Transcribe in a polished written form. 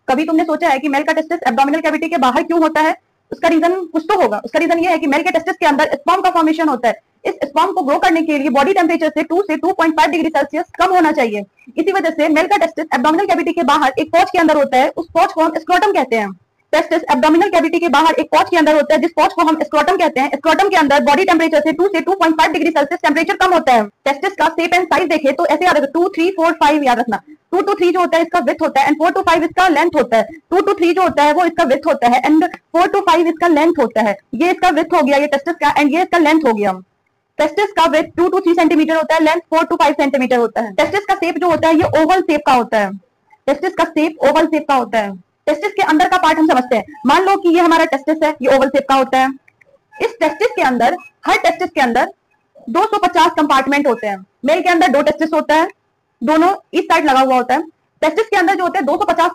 कभी तुमने सोचा है कि मेल का टेस्टिस एब्डोमिनल कैविटी के बाहर क्यों होता है? उसका रीजन कुछ तो होगा। उसका रीजन ये है कि मेल के टेस्टिस के अंदर स्पर्म का फॉर्मेशन होता है। इस स्पर्म को ग्रो करने के लिए बॉडी टेम्परेचर से 2 से 2.5 डिग्री सेल्सियस कम होना चाहिए। इसी वजह से मेल का टेस्टिस एब्डोमिनल कैविटी के बाहर एक पॉच के अंदर होता है। उस पॉच को हम स्क्रोटम कहते हैं। टेस्टिस एब्डोमिनल कैविटी के बाहर एक पॉच के अंदर होता है, जिस पॉच को हम स्क्रोटम कहते हैं। स्क्रोटम के अंदर बॉडी टेम्परेचर से 2 से 2.5 डिग्री सेल्सियस टेम्परेचर कम होता है। टेस्टिस का शेप एंड साइज देखें तो ऐसे याद रखना, 2, 3, 4, 5 याद रखना। 2 to 3 जो होता है इसका विड्थ होता है एंड 4 to 5 इसका लेंथ होता है। 2 to 3 जो होता है वो इसका विड्थ होता है एंड 4 to 5 इसका लेंथ होता है। ये इसका विड्थ हो गया, ये टेस्टिस का, एंड ये इसका लेंथ हो गया। टेस्टिस का विड्थ 2 to 3 सेंटीमीटर होता है, लेंथ 4 to 5 सेंटीमीटर होता है। टेस्टिस का शेप जो होता है ये ओवल शेप का होता है। टेस्टिस का शेप ओवल शेप का होता है। टेस्टिस के अंदर का पार्ट हम समझते हैं। मान लो कि ये हमारा टेस्टिस है, ये ओवल शेप का होता है। इस टेस्टिस के अंदर, हर टेस्टिस के अंदर 250 कंपार्टमेंट होते हैं। मेल के अंदर 2 टेस्टिस होता है, दोनों इस साइड लगा हुआ होता है। टेस्टिस के अंदर जो होता है 250